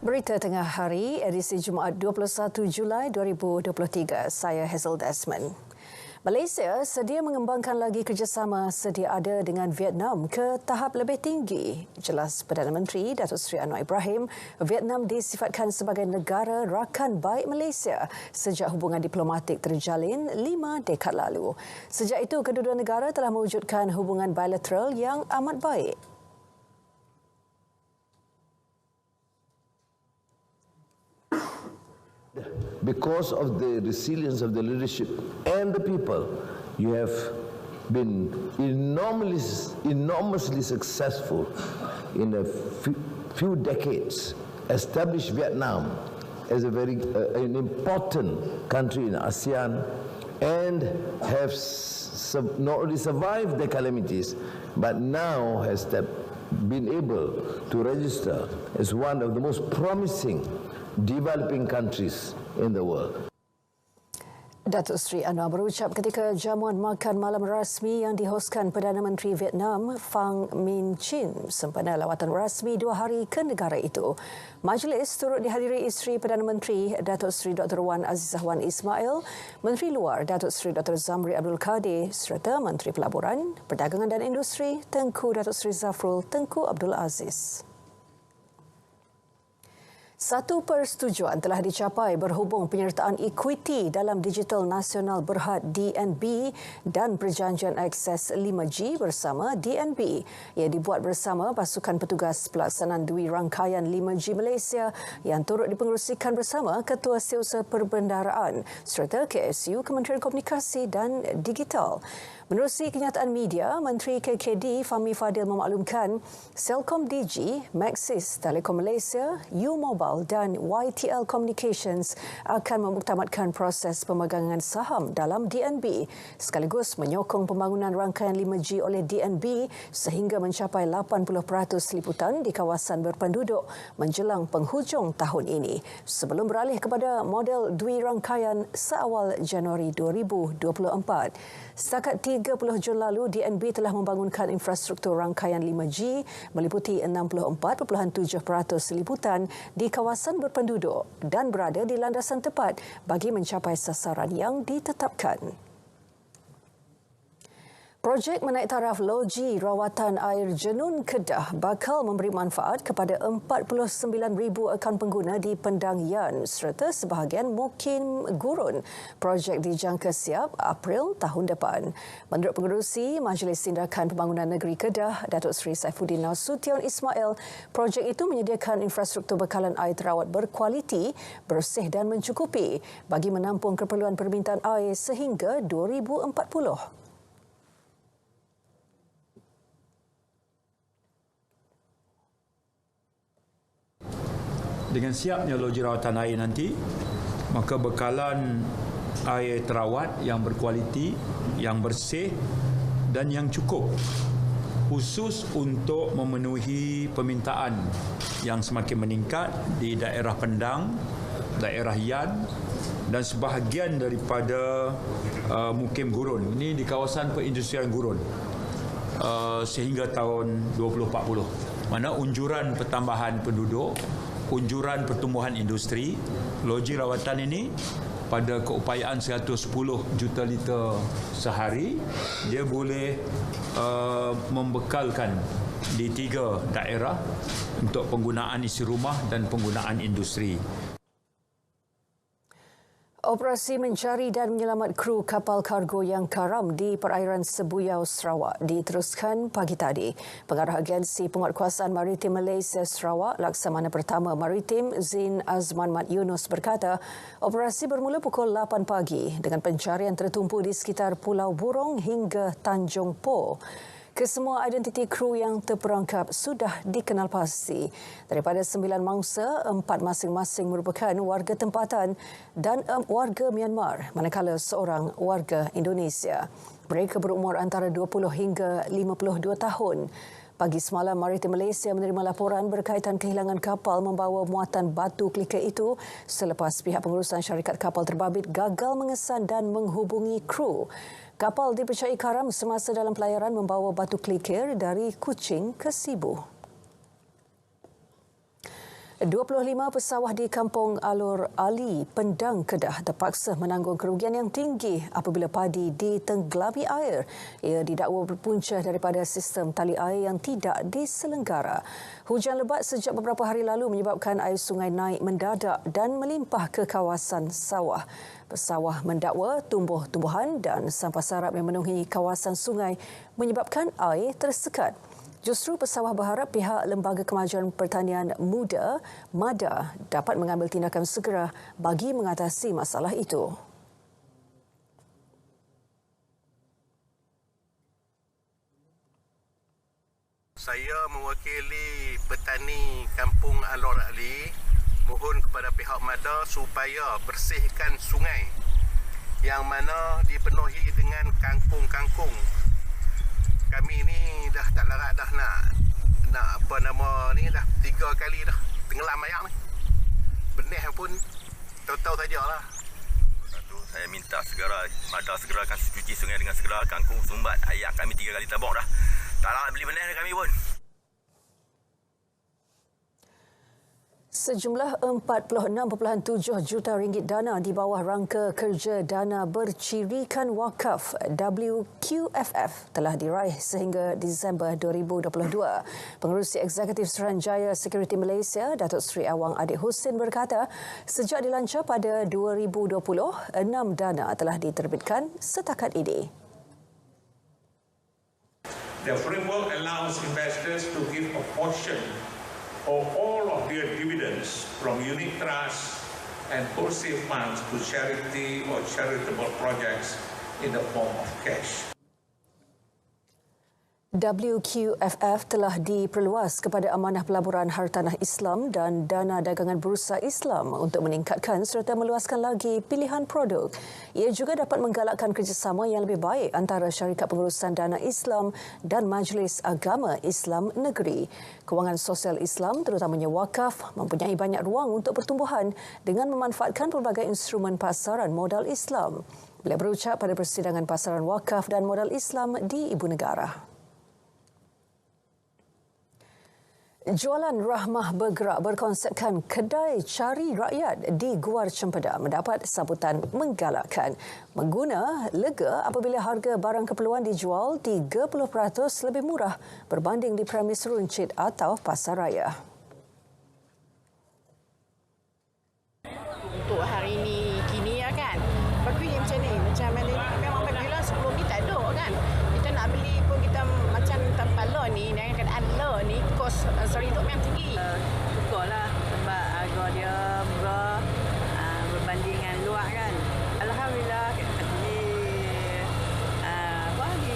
Berita Tengah Hari, edisi Jumaat 21 Julai 2023. Saya Hazel Desmond. Malaysia sedia mengembangkan lagi kerjasama sedia ada dengan Vietnam ke tahap lebih tinggi. Jelas Perdana Menteri Datuk Seri Anwar Ibrahim, Vietnam disifatkan sebagai negara rakan baik Malaysia sejak hubungan diplomatik terjalin 5 dekad lalu. Sejak itu, kedua-dua negara telah mewujudkan hubungan bilateral yang amat baik. Because of the resilience of the leadership and the people, you have been enormously successful in a few decades. Established Vietnam as an important country in ASEAN and have not only survived the calamities, but now has been able to register as one of the most promising developing countries in the world. Datuk Seri Anwar berucap ketika jamuan makan malam rasmi yang dihoskan Perdana Menteri Vietnam Pham Minh Chinh sempena lawatan rasmi 2 hari ke negara itu. Majlis turut dihadiri isteri Perdana Menteri Datuk Seri Dr. Wan Azizah Wan Ismail, Menteri Luar Datuk Seri Dr. Zamri Abdul Kadir serta Menteri Pelaburan, Perdagangan dan Industri Tengku Datuk Seri Zafrul Tengku Abdul Aziz. Satu persetujuan telah dicapai berhubung penyertaan ekuiti dalam Digital Nasional Berhad DNB dan Perjanjian Akses 5G bersama DNB yang dibuat bersama Pasukan Petugas Pelaksanaan Dui Rangkaian 5G Malaysia yang turut dipengerusikan bersama Ketua Setiausaha Perbendaraan serta KSU Kementerian Komunikasi dan Digital. Menerusi kenyataan media, Menteri KKD Fahmi Fadil memaklumkan Celcom DG, Maxis Telekom Malaysia, U-Mobile dan YTL Communications akan memuktamadkan proses pemegangan saham dalam DNB sekaligus menyokong pembangunan rangkaian 5G oleh DNB sehingga mencapai 80% liputan di kawasan berpenduduk menjelang penghujung tahun ini sebelum beralih kepada model dui rangkaian seawal Januari 2024. Setakat 30 Jun lalu, DNB telah membangunkan infrastruktur rangkaian 5G meliputi 64.7% liputan di kawasan berpenduduk dan berada di landasan tepat bagi mencapai sasaran yang ditetapkan. Projek menaik taraf loji rawatan air Jenun Kedah bakal memberi manfaat kepada 49,000 akaun pengguna di Pendang Yan serta sebahagian Mukim Gurun. Projek dijangka siap April tahun depan. Menurut pengerusi Majlis Tindakan Pembangunan Negeri Kedah, Datuk Seri Saifuddin Nasution Ismail, projek itu menyediakan infrastruktur bekalan air terawat berkualiti, bersih dan mencukupi bagi menampung keperluan permintaan air sehingga 2040. Dengan siapnya loji rawatan air nanti, maka bekalan air terawat yang berkualiti, yang bersih dan yang cukup khusus untuk memenuhi permintaan yang semakin meningkat di daerah Pendang, daerah Yan dan sebahagian daripada Mukim Gurun. Ini di kawasan perindustrian Gurun sehingga tahun 2040. Mana unjuran pertambahan penduduk, unjuran pertumbuhan industri, loji rawatan ini pada keupayaan 110 juta liter sehari, dia boleh membekalkan di 3 daerah untuk penggunaan isi rumah dan penggunaan industri. Operasi mencari dan menyelamat kru kapal kargo yang karam di perairan Sebuyau, Sarawak diteruskan pagi tadi. Pengarah Agensi Penguatkuasaan Maritim Malaysia Sarawak, Laksamana Pertama Maritim Zin Azman Mat Yunus berkata, operasi bermula pukul 8 pagi dengan pencarian tertumpu di sekitar Pulau Burong hingga Tanjung Po. Kesemua identiti kru yang terperangkap sudah dikenal pasti. Daripada 9 mangsa, 4 masing-masing merupakan warga tempatan dan warga Myanmar, manakala seorang warga Indonesia. Mereka berumur antara 20 hingga 52 tahun. Pagi semalam, Maritim Malaysia menerima laporan berkaitan kehilangan kapal membawa muatan batu kliker itu selepas pihak pengurusan syarikat kapal terbabit gagal mengesan dan menghubungi kru. Kapal dipercayai karam semasa dalam pelayaran membawa batu kliker dari Kuching ke Sibu. 25 pesawah di Kampung Alor Ali, Pendang, Kedah terpaksa menanggung kerugian yang tinggi apabila padi ditenggelami air. Ia didakwa berpunca daripada sistem tali air yang tidak diselenggara. Hujan lebat sejak beberapa hari lalu menyebabkan air sungai naik mendadak dan melimpah ke kawasan sawah. Pesawah mendakwa tumbuh-tumbuhan dan sampah sarap yang memenuhi kawasan sungai menyebabkan air tersekat. Justru pesawah berharap pihak Lembaga Kemajuan Pertanian Muda (MADA) dapat mengambil tindakan segera bagi mengatasi masalah itu. Saya mewakili petani Kampung Alor Ali mohon kepada pihak MADA supaya bersihkan sungai yang mana dipenuhi dengan kangkung-kangkung. Kami ni dah tak larat dah nak apa nama ni dah 3 kali dah tenggelam air ni. Benih pun tahu-tahu sajalah. Satu, saya minta segera MADA segerakan cuci sungai dengan segera, kangkung sumbat air kami 3 kali tabung dah. Tak larat beli benih kami pun. Sejumlah 46.7 juta ringgit dana di bawah rangka kerja dana bercirikan wakaf WQFF telah diraih sehingga Disember 2022. Pengerusi Eksekutif Suruhanjaya Security Malaysia, Datuk Seri Awang Adik Hussein berkata, sejak dilancar pada 2020, 6 dana telah diterbitkan setakat ini. The framework allows investors to give a portion or all of their dividends from unit trusts and wholesale funds to charity or charitable projects in the form of cash. WQFF telah diperluas kepada amanah pelaburan hartanah Islam dan dana dagangan bursa Islam untuk meningkatkan serta meluaskan lagi pilihan produk. Ia juga dapat menggalakkan kerjasama yang lebih baik antara syarikat pengurusan dana Islam dan Majlis Agama Islam Negeri. Kewangan sosial Islam, terutamanya wakaf, mempunyai banyak ruang untuk pertumbuhan dengan memanfaatkan pelbagai instrumen pasaran modal Islam. Beliau berucap pada persidangan pasaran wakaf dan modal Islam di Ibu Negara. Jualan Rahmah Bergerak berkonsepkan kedai cari rakyat di Guar Cempedak mendapat sambutan menggalakkan. Mengguna lega apabila harga barang keperluan dijual 30% lebih murah berbanding di premis runcit atau pasar raya. Untuk hari ini kini ya kan, bagi macam ni, macam memang bagilah sebelum ni tak ada kan. Kita nak beli pun kita macam tanpa lo ni, dengan keadaan lo ni, kos sorry tu memang tinggi. Cukup lah sebab harga dia murah berbanding dengan luar kan. Alhamdulillah jadi bagi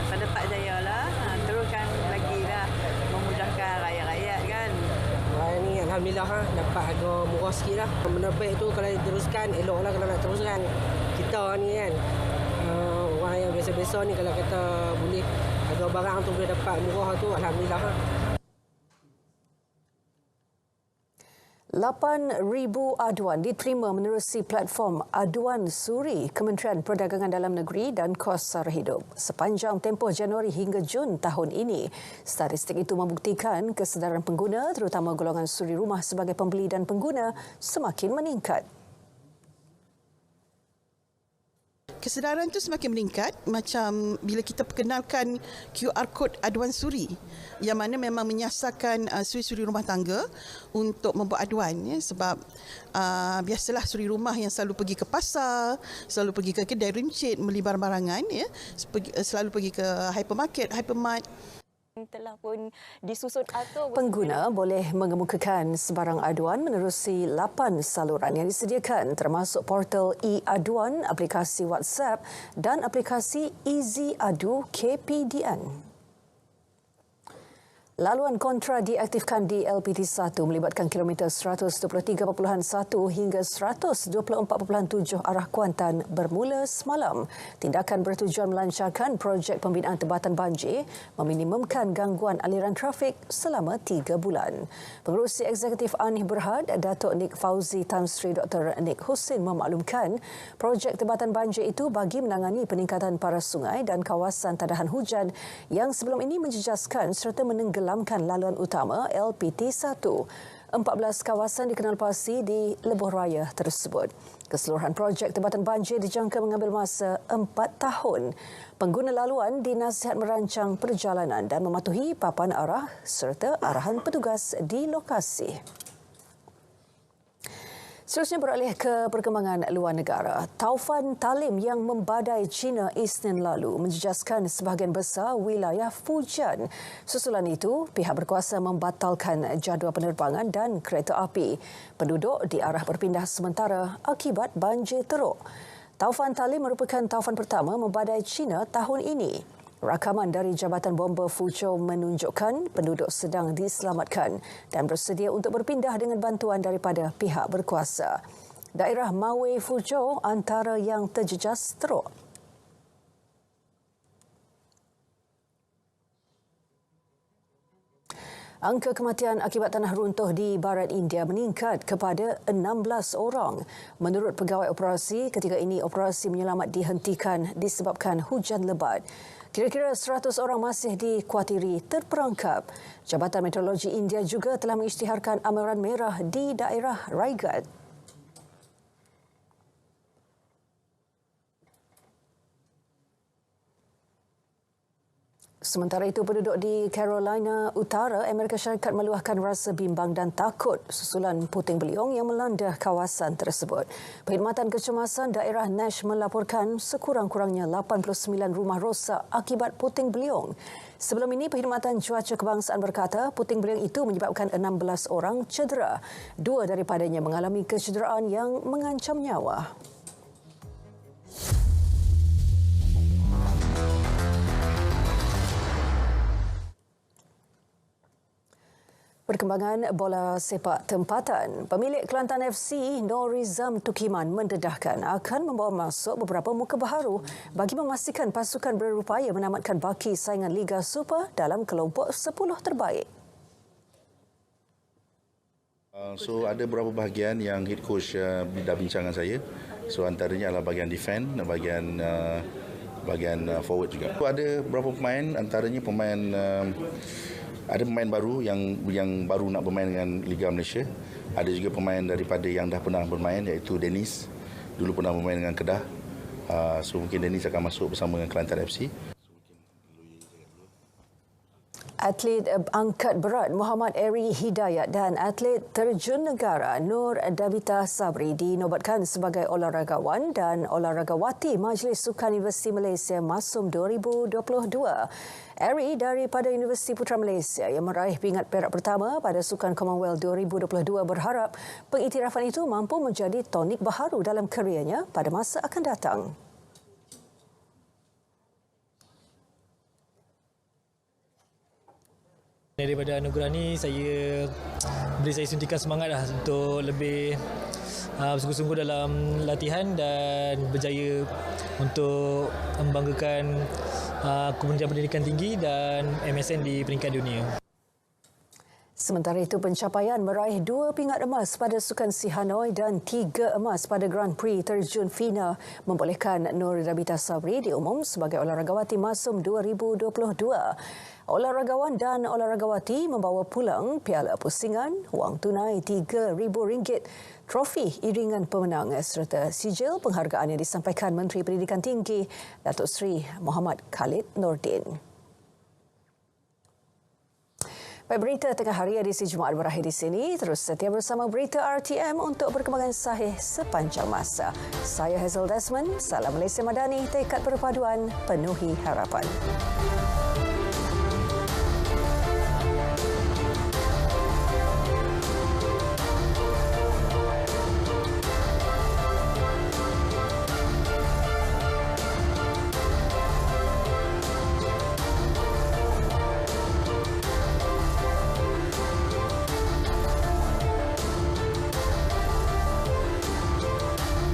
pada Pak Jaya lah, teruskan lagi lah memudahkan rakyat-rakyat kan. Ni alhamdulillah dapat harga murah sikit lah. Benda baik tu kalau diteruskan, elok lah kalau nak teruskan. Kita ni kan, orang yang biasa-biasa ni kalau kata boleh harga barang tu boleh dapat murah tu, alhamdulillah. 8,000 aduan diterima menerusi platform Aduan Suri Kementerian Perdagangan Dalam Negeri dan Kos Sara Hidup sepanjang tempoh Januari hingga Jun tahun ini. Statistik itu membuktikan kesedaran pengguna, terutama golongan suri rumah sebagai pembeli dan pengguna, semakin meningkat. Kesedaran itu semakin meningkat macam bila kita perkenalkan QR Code Aduan Suri yang mana memang menyasarkan suri-suri rumah tangga untuk membuat aduan ya, sebab biasalah suri rumah yang selalu pergi ke pasar, selalu pergi ke kedai runcit beli barang-barangan ya, selalu pergi ke hypermart. Telah pun disusun atau pengguna boleh mengemukakan sebarang aduan menerusi 8 saluran yang disediakan termasuk portal e-aduan, aplikasi WhatsApp dan aplikasi Easy Adu KPDN. Laluan kontra diaktifkan di LPT1 melibatkan kilometer 123.1 hingga 124.7 arah Kuantan bermula semalam. Tindakan bertujuan melancarkan projek pembinaan tebatan banjir, meminimumkan gangguan aliran trafik selama 3 bulan. Pengerusi Eksekutif Anih Berhad, Datuk Nik Fauzi Tan Sri Dr. Nik Hussein memaklumkan projek tebatan banjir itu bagi menangani peningkatan paras sungai dan kawasan tadahan hujan yang sebelum ini menjejaskan serta menenggelamkan menenggelamkan laluan utama LPT1. 14 kawasan dikenal pasti di lebuh raya tersebut. Keseluruhan projek tempatan banjir dijangka mengambil masa 4 tahun. Pengguna laluan dinasihat merancang perjalanan dan mematuhi papan arah serta arahan petugas di lokasi. Seterusnya beralih ke perkembangan luar negara. Taufan Talim yang membadai China Isnin lalu menjejaskan sebahagian besar wilayah Fujian. Susulan itu, pihak berkuasa membatalkan jadual penerbangan dan kereta api. Penduduk diarah berpindah sementara akibat banjir teruk. Taufan Talim merupakan taufan pertama membadai China tahun ini. Rakaman dari Jabatan Bomba Fuzhou menunjukkan penduduk sedang diselamatkan dan bersedia untuk berpindah dengan bantuan daripada pihak berkuasa. Daerah Mawei Fuzhou antara yang terjejas teruk. Angka kematian akibat tanah runtuh di barat India meningkat kepada 16 orang. Menurut pegawai operasi, ketika ini operasi menyelamat dihentikan disebabkan hujan lebat. Kira-kira 100 orang masih dikuatiri terperangkap. Jabatan Meteorologi India juga telah mengisytiharkan amaran merah di daerah Raigad. Sementara itu, penduduk di Carolina Utara, Amerika Syarikat meluahkan rasa bimbang dan takut susulan puting beliung yang melanda kawasan tersebut. Perkhidmatan Kecemasan Daerah Nash melaporkan sekurang-kurangnya 89 rumah rosak akibat puting beliung. Sebelum ini, Perkhidmatan Cuaca Kebangsaan berkata puting beliung itu menyebabkan 16 orang cedera. 2 daripadanya mengalami kecederaan yang mengancam nyawa. Perkembangan bola sepak tempatan. Pemilik Kelantan FC, Norizam Tukiman mendedahkan akan membawa masuk beberapa muka baharu bagi memastikan pasukan berupaya menamatkan baki saingan Liga Super dalam kelompok 10 terbaik. So ada beberapa bahagian yang head coach dah bincang dengan saya. So antaranya adalah bahagian defend dan bahagian forward juga. So, ada beberapa pemain, antaranya ada pemain baru yang baru nak bermain dengan Liga Malaysia. Ada juga pemain daripada yang dah pernah bermain, iaitu Dennis. Dulu pernah bermain dengan Kedah. So mungkin Dennis akan masuk bersama dengan Kelantan FC. Atlet angkat berat Muhammad Eri Hidayat dan atlet terjun negara Nur Davita Sabri dinobatkan sebagai olahragawan dan olahragawati Majlis Sukan Universiti Malaysia Masum 2022. Eri daripada Universiti Putra Malaysia yang meraih pingat perak pertama pada Sukan Commonwealth 2022 berharap pengiktirafan itu mampu menjadi tonik baharu dalam kariernya pada masa akan datang. Daripada anugerah ni, beri saya suntikan semangat untuk lebih bersungguh-sungguh dalam latihan dan berjaya untuk membanggakan Kementerian Pendidikan Tinggi dan MSN di peringkat dunia. Sementara itu, pencapaian meraih 2 pingat emas pada Sukan Si Hanoi dan 3 emas pada Grand Prix terjun FINA membolehkan Nur Davita Sabri diumum sebagai olahragawati Masum 2022. Olahragawan dan olahragawati membawa pulang piala pusingan, wang tunai RM3,000, trofi iringan pemenang serta sijil penghargaan yang disampaikan Menteri Pendidikan Tinggi Datuk Seri Muhammad Khalid Nordin. Baik, berita tengah hari edisi Jumaat berakhir di sini. Terus setia bersama berita RTM untuk perkembangan sahih sepanjang masa. Saya Hazel Desmond, Salam Malaysia Madani, tekad perpaduan penuhi harapan.